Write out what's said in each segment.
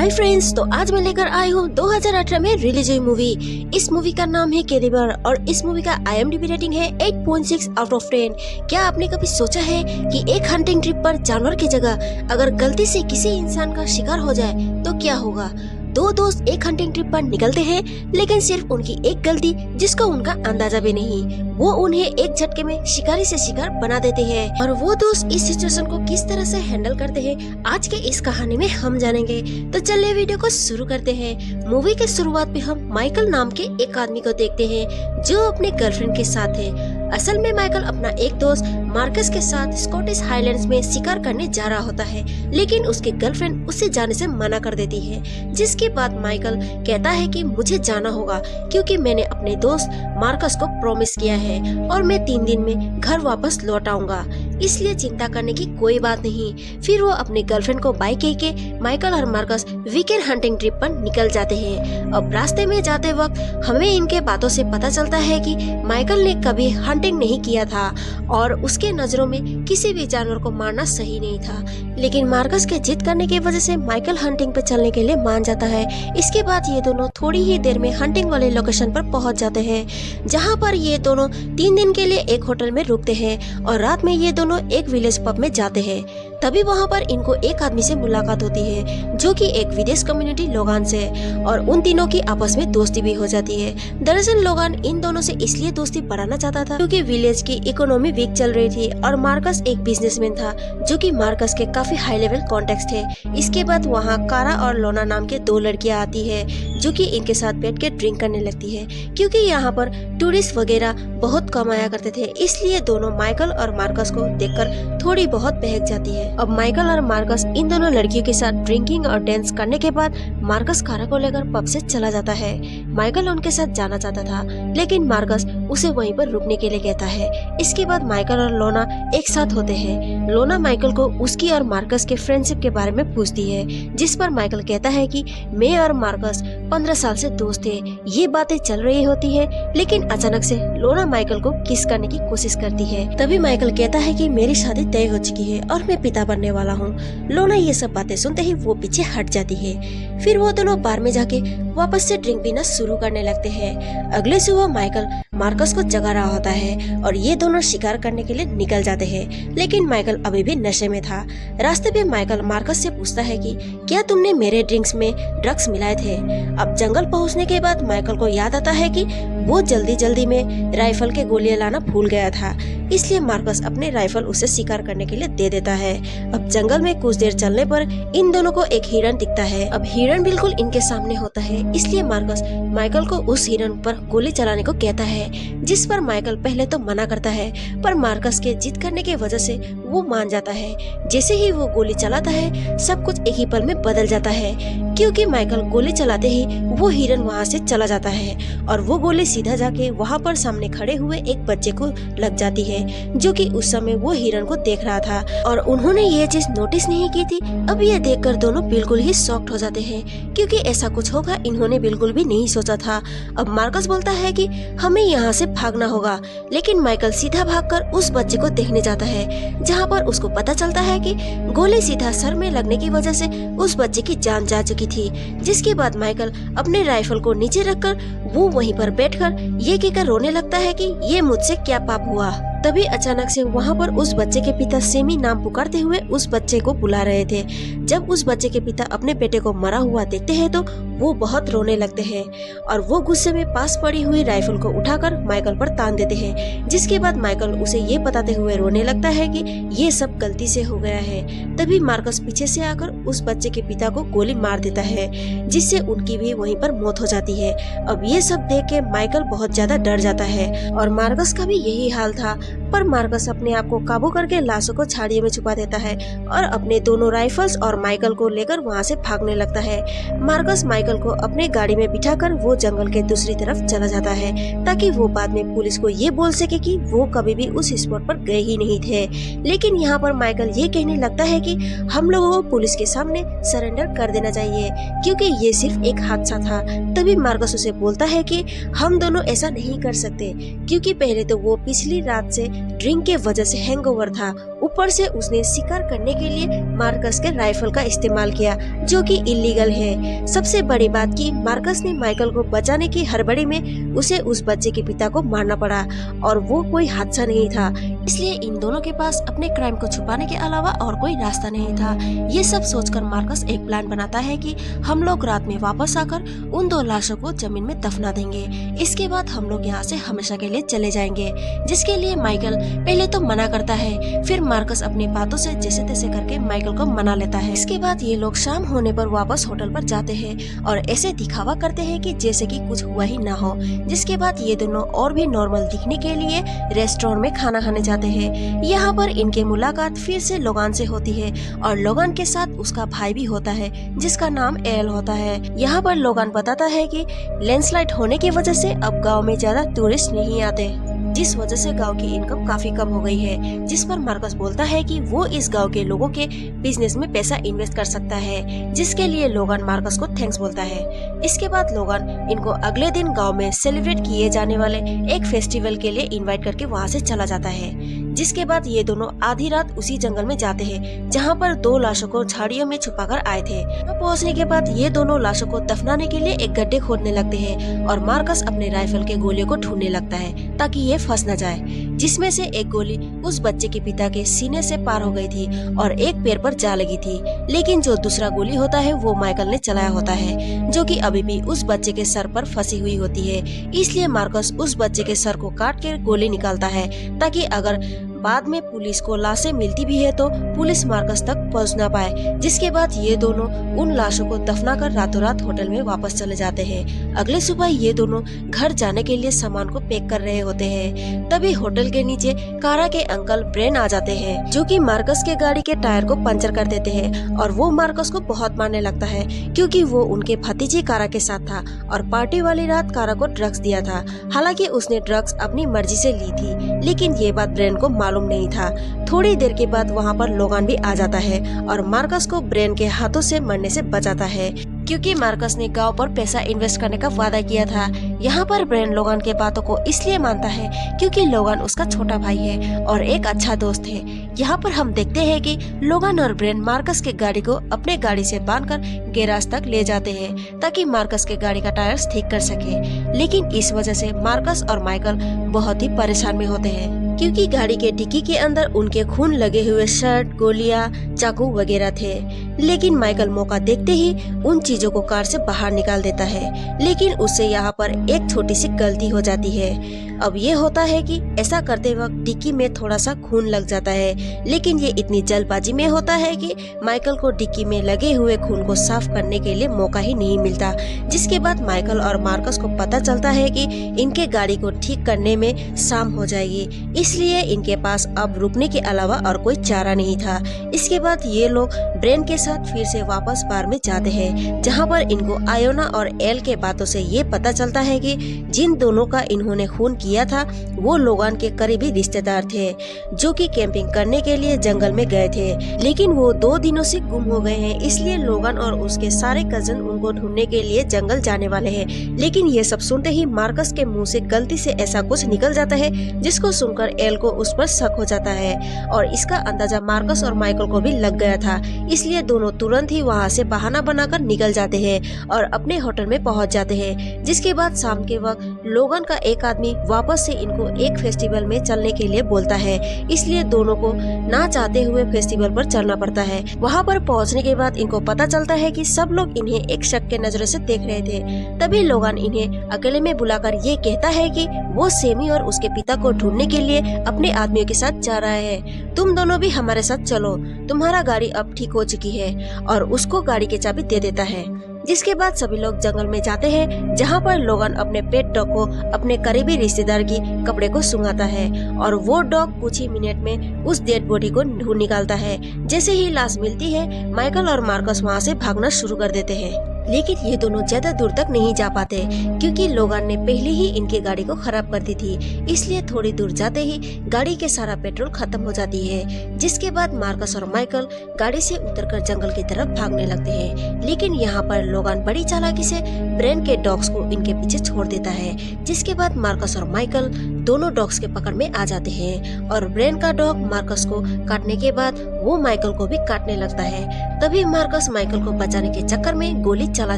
Hi friends, तो आज मैं लेकर आई हूँ 2018 में रिलीज हुई मूवी। इस मूवी का नाम है कैलिबर और इस मूवी का IMDb रेटिंग है 8.6 आउट ऑफ 10। क्या आपने कभी सोचा है कि एक हंटिंग ट्रिप पर जानवर की जगह अगर गलती से किसी इंसान का शिकार हो जाए तो क्या होगा। दो दोस्त एक हंटिंग ट्रिप पर निकलते हैं, लेकिन सिर्फ उनकी एक गलती जिसका उनका अंदाजा भी नहीं, वो उन्हें एक झटके में शिकारी से शिकार बना देते हैं। और वो दोस्त इस सिचुएशन को किस तरह से हैंडल करते हैं, आज के इस कहानी में हम जानेंगे। तो चलिए वीडियो को शुरू करते हैं। मूवी के शुरुआत में हम माइकल नाम के एक आदमी को देखते हैं जो अपने गर्लफ्रेंड के साथ है। असल में माइकल अपना एक दोस्त मार्कस के साथ स्कॉटिश हाईलैंड्स में शिकार करने जा रहा होता है, लेकिन उसकी गर्लफ्रेंड उससे जाने से मना कर देती है। जिसके बाद माइकल कहता है कि मुझे जाना होगा क्योंकि मैंने अपने दोस्त मार्कस को प्रॉमिस किया है और मैं 3 दिन में घर वापस लौट आऊंगा, इसलिए चिंता करने की कोई बात नहीं। फिर वो अपनी गर्लफ्रेंड को बाय कह के माइकल और मार्कस वीकेंड हंटिंग ट्रिप पर निकल जाते हैं। अब रास्ते में जाते वक्त हमें इनके बातों से पता चलता है कि माइकल ने कभी हंटिंग नहीं किया था और उसके नजरों में किसी भी जानवर को मारना सही नहीं था, लेकिन मार्कस के जिद करने की वजह से माइकल हंटिंग पे चलने के लिए मान जाता है। इसके बाद ये दोनों थोड़ी ही देर में हंटिंग वाले लोकेशन पर पहुंच जाते हैं, जहां पर ये दोनों 3 दिन के लिए एक होटल में रुकते हैं और रात में ये दोनों एक विलेज पब में जाते हैं। तभी वहां पर इनको एक आदमी से मुलाकात होती है जो कि एक विदेश कम्युनिटी लोगान से, और उन तीनों की आपस में दोस्ती भी हो जाती है। दरअसल लोगान इन दोनों से इसलिए दोस्ती बढ़ाना चाहता था क्योंकि विलेज की इकोनॉमी वीक चल रही थी और मार्कस एक बिजनेसमैन था जो कि मार्कस के काफी हाई लेवल कॉन्टेक्ट थे। इसके बाद वहाँ कारा और लोना नाम के 2 लड़कियां आती है जो कि इनके साथ बैठ के ड्रिंक करने लगती है। क्योंकि यहाँ पर टूरिस्ट वगैरह बहुत कम आया करते थे, इसलिए दोनों माइकल और मार्कस को देखकर थोड़ी बहुत बहक जाती है। अब माइकल और मार्कस इन दोनों लड़कियों के साथ ड्रिंकिंग और डांस करने के बाद मार्कस कारा को लेकर पब से चला जाता है। माइकल उनके साथ जाना चाहता था, लेकिन मार्कस उसे वहीं पर रुकने के लिए कहता है। इसके बाद माइकल और लोना एक साथ होते हैं। लोना माइकल को उसकी और मार्कस के फ्रेंडशिप के बारे में पूछती है, जिस पर माइकल कहता है कि मैं और मार्कस 15 साल से दोस्त थे। ये बातें चल रही होती है, लेकिन अचानक से लोना माइकल को किस करने की कोशिश करती है। तभी माइकल कहता है कि मेरी शादी तय हो चुकी है और मैं पिता बनने वाला हूँ। लोना ये सब बातें सुनते ही वो पीछे हट जाती है। फिर वो दोनों बार में जाके वापस से ड्रिंक पीना शुरू करने लगते हैं। अगले सुबह माइकल मार्कस को जगा रहा होता है और ये दोनों शिकार करने के लिए निकल जाते हैं, लेकिन माइकल अभी भी नशे में था। रास्ते पे माइकल मार्कस से पूछता है कि क्या तुमने मेरे ड्रिंक्स में ड्रग्स मिलाए थे। अब जंगल पहुंचने के बाद माइकल को याद आता है कि वो जल्दी में राइफल के गोलियां लाना भूल गया था, इसलिए मार्कस अपने राइफल उसे शिकार करने के लिए दे देता है। अब जंगल में कुछ देर चलने पर इन दोनों को एक हिरन दिखता है। अब हिरन बिल्कुल इनके सामने होता है, इसलिए मार्कस माइकल को उस हिरन पर गोली चलाने को कहता है, जिस पर माइकल पहले तो मना करता है, पर मार्कस के जिद करने की वजह से वो मान जाता है। जैसे ही वो गोली चलाता है, सब कुछ एक ही पल में बदल जाता है, क्योंकि माइकल गोली चलाते ही वो हिरन वहाँ से चला जाता है और वो गोली सीधा जाके वहाँ पर सामने खड़े हुए एक बच्चे को लग जाती है, जो कि उस समय वो हिरन को देख रहा था और उन्होंने ये चीज नोटिस नहीं की थी। अब ये देखकर दोनों बिल्कुल ही शॉक्ड हो जाते हैं, क्योंकि ऐसा कुछ होगा इन्होंने बिल्कुल भी नहीं सोचा था। अब मार्कस बोलता है कि हमें यहाँ से भागना होगा, लेकिन माइकल सीधा भागकर उस बच्चे को देखने जाता है, जहाँ पर उसको पता चलता है कि गोली सीधा सर में लगने की वजह से उस बच्चे की जान जा चुकी थी। जिसके बाद माइकल अपने राइफल को नीचे रखकर वो वहीं पर बैठकर ये कहकर रोने लगता है कि ये मुझसे क्या पाप हुआ। तभी अचानक से वहाँ पर उस बच्चे के पिता सेमी नाम पुकारते हुए उस बच्चे को बुला रहे थे। जब उस बच्चे के पिता अपने बेटे को मरा हुआ देखते हैं तो वो बहुत रोने लगते हैं और वो गुस्से में पास पड़ी हुई राइफल को उठाकर माइकल पर तान देते हैं। जिसके बाद माइकल उसे ये बताते हुए रोने लगता है कि ये सब गलती से हो गया है। तभी मार्कस पीछे से आकर उस बच्चे के पिता को गोली मार देता है, जिससे उनकी भी वहीं पर मौत हो जाती है। अब ये सब देख के माइकल बहुत ज्यादा डर जाता है और मार्कस का भी यही हाल था, पर मार्कस अपने आप को काबू करके लाशों को झाड़ियों में छुपा देता है और अपने दोनों राइफल्स और माइकल को लेकर वहाँ से भागने लगता है। मार्कस माइकल को अपने गाड़ी में बिठाकर वो जंगल के दूसरी तरफ चला जाता है, ताकि वो बाद में पुलिस को ये बोल सके कि वो कभी भी उस स्पॉट पर गए ही नहीं थे। लेकिन यहाँ पर माइकल ये कहने लगता है कि हम लोगों को पुलिस के सामने सरेंडर कर देना चाहिए, क्योंकि ये सिर्फ एक हादसा था। तभी मार्कस उसे बोलता है कि हम दोनों ऐसा नहीं कर सकते, क्योंकि पहले तो वो पिछली रात से ड्रिंक के वजह से हैंगओवर था, ऊपर से उसने शिकार करने के लिए मार्कस के राइफल का इस्तेमाल किया, जो कि इलीगल है। सबसे बड़ी बात कि मार्कस ने माइकल को बचाने की हड़बड़ी में उसे उस बच्चे के पिता को मारना पड़ा, और वो कोई हादसा नहीं था। इसलिए इन दोनों के पास अपने क्राइम को छुपाने के अलावा और कोई रास्ता नहीं था। ये सब सोचकर मार्कस एक प्लान बनाता है कि हम लोग रात में वापस आकर उन 2 लाशों को जमीन में दफना देंगे। इसके बाद हम लोग यहाँ से हमेशा के लिए चले जाएंगे, जिसके लिए माइकल पहले तो मना करता है। फिर मार्कस अपनी बातों से जैसे तैसे करके माइकल को मना लेता है। इसके बाद ये लोग शाम होने पर वापस होटल पर जाते हैं और ऐसे दिखावा करते हैं कि जैसे कि कुछ हुआ ही ना हो। जिसके बाद ये दोनों और भी नॉर्मल दिखने के लिए रेस्टोरेंट में खाना खाने जाते हैं। यहाँ पर इनके मुलाकात फिर से लोगान से होती है, और लोगान के साथ उसका भाई भी होता है जिसका नाम एल होता है। यहाँ पर लोगान बताता है कि लैंडस्लाइड होने की वजह से अब गांव में ज्यादा टूरिस्ट नहीं आते, जिस वजह से गांव की इनकम काफी कम हो गई है। जिस पर मार्कस बोलता है कि वो इस गांव के लोगों के बिजनेस में पैसा इन्वेस्ट कर सकता है, जिसके लिए लोगान मार्कस को थैंक्स बोलता है। इसके बाद लोगान इनको अगले दिन गांव में सेलिब्रेट किए जाने वाले एक फेस्टिवल के लिए इनवाइट करके वहां से चला जाता है। जिसके बाद ये दोनों आधी रात उसी जंगल में जाते हैं जहाँ पर 2 लाशों को झाड़ियों में छुपाकर आए थे। वहाँ पहुँचने के बाद ये दोनों लाशों को दफनाने के लिए एक गड्ढे खोदने लगते हैं, और मार्कस अपने राइफल के गोलियों को ढूंढने लगता है ताकि ये फंस न जाए, जिसमें से एक गोली उस बच्चे के पिता के सीने से पार हो गई थी और एक पैर पर जा लगी थी। लेकिन जो दूसरा गोली होता है वो माइकल ने चलाया होता है, जो कि अभी भी उस बच्चे के सर पर फंसी हुई होती है। इसलिए मार्कस उस बच्चे के सर को काट कर गोली निकालता है, ताकि अगर बाद में पुलिस को लाशें मिलती भी है तो पुलिस मार्कस तक पहुंच ना पाए। जिसके बाद ये दोनों उन लाशों को दफनाकर रातों रात होटल में वापस चले जाते हैं। अगले सुबह ये दोनों घर जाने के लिए सामान को पैक कर रहे होते हैं। तभी होटल के नीचे कारा के अंकल ब्रेन आ जाते हैं, जो कि मार्कस के गाड़ी के टायर को पंचर कर देते हैं, और वो मार्कस को बहुत मारने लगता है क्योंकि वो उनके भतीजे कारा के साथ था और पार्टी वाली रात कारा को ड्रग्स दिया था। हालांकि उसने ड्रग्स अपनी मर्जी से ली थी, लेकिन ये बात ब्रेन को मालूम नहीं था। थोड़ी देर के बाद वहाँ पर लोगान भी आ जाता है और मार्कस को ब्रेन के हाथों से मरने से बचाता है, क्योंकि मार्कस ने गांव पर पैसा इन्वेस्ट करने का वादा किया था। यहाँ पर ब्रेन लोगान के बातों को इसलिए मानता है क्योंकि लोगान उसका छोटा भाई है और एक अच्छा दोस्त है। यहाँ पर हम देखते हैं कि लोगान और ब्रेन मार्कस के गाड़ी को अपने गाड़ी से बांधकर गैराज तक ले जाते हैं ताकि मार्कस के गाड़ी का टायर ठीक कर सके। लेकिन इस वजह से मार्कस और माइकल बहुत ही परेशान में होते हैं, क्योंकि गाड़ी के डिक्की के अंदर उनके खून लगे हुए शर्ट, गोलियां, चाकू वगैरह थे। लेकिन माइकल मौका देखते ही उन चीजों को कार से बाहर निकाल देता है, लेकिन उससे यहाँ पर एक छोटी सी गलती हो जाती है। अब ये होता है कि ऐसा करते वक्त डिक्की में थोड़ा सा खून लग जाता है, लेकिन ये इतनी जल्दबाजी में होता है कि माइकल को डिक्की में लगे हुए खून को साफ करने के लिए मौका ही नहीं मिलता। जिसके बाद माइकल और मार्कस को पता चलता है कि इनके गाड़ी को ठीक करने में शाम हो जाएगी, इसलिए इनके पास अब रुकने के अलावा और कोई चारा नहीं था। इसके बाद ये लोग ब्रेन के साथ फिर से वापस बार में जाते हैं, जहाँ पर इनको आयोना और एल के बातों से ये पता चलता है कि जिन दोनों का इन्होंने खून किया था वो लोगान के करीबी रिश्तेदार थे, जो कि कैंपिंग करने के लिए जंगल में गए थे। लेकिन वो 2 दिनों से गुम हो गए हैं, इसलिए लोगान और उसके सारे कजन उनको ढूंढने के लिए जंगल जाने वाले हैं। लेकिन ये सब सुनते ही मार्कस के मुंह से गलती से ऐसा कुछ निकल जाता है जिसको सुनकर एल को उस पर शक हो जाता है, और इसका अंदाजा मार्कस और माइकल को भी लग गया था। इसलिए दोनों तुरंत ही वहाँ से बहाना बनाकर निकल जाते हैं और अपने होटल में पहुँच जाते हैं। जिसके बाद शाम के वक्त लोगान का एक आदमी वापस से इनको एक फेस्टिवल में चलने के लिए बोलता है, इसलिए दोनों को ना चाहते हुए फेस्टिवल पर चलना पड़ता है। वहाँ पर पहुँचने के बाद इनको पता चलता है कि सब लोग इन्हें एक शक के नजरों से देख रहे थे। तभी लोगान इन्हें अकेले में बुलाकर ये कहता है कि वो सेमी और उसके पिता को ढूंढने के लिए अपने आदमियों के साथ जा रहा है, तुम दोनों भी हमारे साथ चलो, तुम्हारा गाड़ी अब ठीक हो चुकी है, और उसको गाड़ी की चाबी दे देता है। जिसके बाद सभी लोग जंगल में जाते हैं, जहाँ पर लोगान अपने पेट डॉग को अपने करीबी रिश्तेदार की कपड़े को सुंघाता है, और वो डॉग कुछ ही मिनट में उस डेड बॉडी को ढूंढ निकालता है। जैसे ही लाश मिलती है, माइकल और मार्कस वहाँ से भागना शुरू कर देते हैं। लेकिन ये दोनों ज्यादा दूर तक नहीं जा पाते, क्योंकि लोगान ने पहले ही इनकी गाड़ी को खराब कर दी थी। इसलिए थोड़ी दूर जाते ही गाड़ी के सारा पेट्रोल खत्म हो जाती है। जिसके बाद मार्कस और माइकल गाड़ी से उतरकर जंगल की तरफ भागने लगते हैं। लेकिन यहाँ पर लोगान बड़ी चालाकी से ब्रेन के डॉग्स को इनके पीछे छोड़ देता है। जिसके बाद मार्कस और माइकल दोनों डॉग्स के पकड़ में आ जाते हैं और ब्रेन का डॉग मार्कस को काटने के बाद वो माइकल को भी काटने लगता है। तभी मार्कस माइकल को बचाने के चक्कर में गोली चला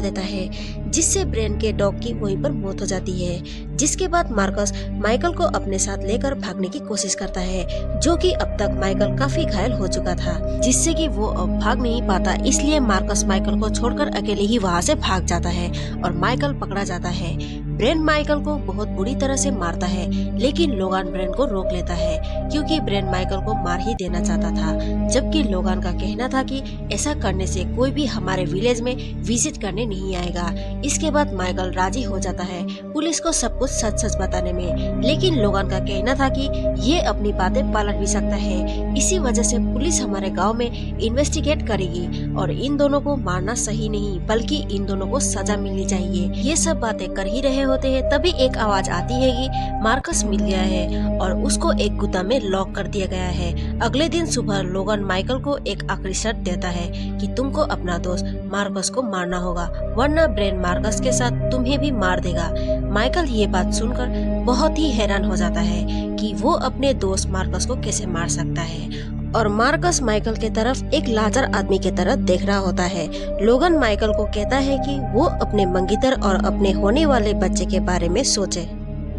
देता है, जिससे ब्रेन के डॉग की वहीं पर मौत हो जाती है। जिसके बाद मार्कस माइकल को अपने साथ लेकर भागने की कोशिश करता है, जो कि अब तक माइकल काफी घायल हो चुका था, जिससे कि वो अब भाग नहीं पाता। इसलिए मार्कस माइकल को छोड़कर अकेले ही वहाँ से भाग जाता है और माइकल पकड़ा जाता है। ब्रेन माइकल को बहुत बुरी तरह से मारता है, लेकिन लोगान ब्रेन को रोक लेता है, क्योंकि ब्रेन माइकल को मार ही देना चाहता था। जबकि लोगान का कहना था कि ऐसा करने से कोई भी हमारे विलेज में विजिट करने नहीं आएगा। इसके बाद माइकल राजी हो जाता है पुलिस को सब कुछ सच सच बताने में, लेकिन लोगान का कहना था कि ये अपनी बातें पालट भी सकता है। इसी वजह से पुलिस हमारे गाँव में इन्वेस्टिगेट करेगी और इन दोनों को मारना सही नहीं, बल्कि इन दोनों को सजा मिलनी चाहिए। ये सब बातें कर ही रहे होते हैं, तभी एक आवाज आती है कि मार्कस मिल गया है और उसको एक गुदा में लॉक कर दिया गया है। अगले दिन सुबह लोगन माइकल को एक आखिरी शर्त देता है कि तुमको अपना दोस्त मार्कस को मारना होगा, वरना ब्रेन मार्कस के साथ तुम्हें भी मार देगा। माइकल ये बात सुनकर बहुत ही हैरान हो जाता है कि वो अपने दोस्त मार्कस को कैसे मार सकता है, और मार्कस माइकल के तरफ एक लाचार आदमी की तरह देख रहा होता है। लोगन माइकल को कहता है कि वो अपने मंगीतर और अपने होने वाले बच्चे के बारे में सोचे।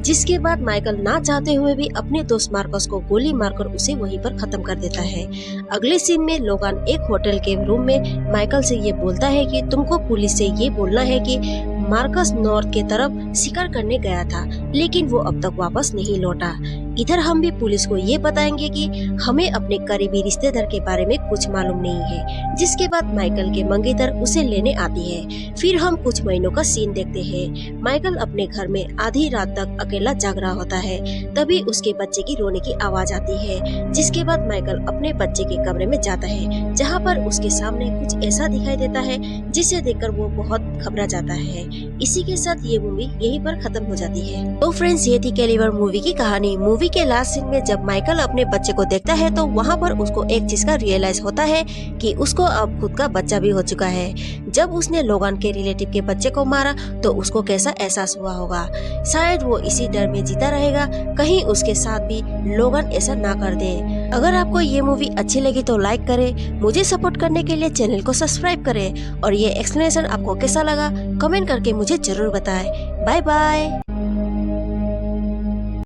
जिसके बाद माइकल ना चाहते हुए भी अपने दोस्त मार्कस को गोली मारकर उसे वहीं पर खत्म कर देता है। अगले सीन में लोगान एक होटल के रूम में माइकल से ये बोलता है कि तुमको पुलिस से ये बोलना है कि मार्कस नॉर्थ के तरफ शिकार करने गया था, लेकिन वो अब तक वापस नहीं लौटा। इधर हम भी पुलिस को ये बताएंगे कि हमें अपने करीबी रिश्तेदार के बारे में कुछ मालूम नहीं है। जिसके बाद माइकल के मंगेतर उसे लेने आती है। फिर हम कुछ महीनों का सीन देखते हैं। माइकल अपने घर में आधी रात तक अकेला जाग रहा होता है, तभी उसके बच्चे की रोने की आवाज आती है। जिसके बाद माइकल अपने बच्चे के कमरे में जाता है, जहाँ पर उसके सामने कुछ ऐसा दिखाई देता है जिसे देखकर वो बहुत घबरा जाता है। इसी के साथ ये मूवी यहीं पर खत्म हो जाती है। तो फ्रेंड्स, ये थी कैलिबर मूवी की कहानी। मूवी के लास्ट सीन में जब माइकल अपने बच्चे को देखता है तो वहाँ पर उसको एक चीज का रियलाइज होता है कि उसको अब खुद का बच्चा भी हो चुका है। जब उसने लोगान के रिलेटिव के बच्चे को मारा तो उसको कैसा एहसास हुआ होगा। शायद वो इसी डर में जीता रहेगा, कहीं उसके साथ भी लोगान ऐसा ना कर दे। अगर आपको ये मूवी अच्छी लगी तो लाइक करें, मुझे सपोर्ट करने के लिए चैनल को सब्सक्राइब करें और ये एक्सप्लेनेशन आपको कैसा लगा कमेंट करके मुझे जरूर बताएं। Bye bye.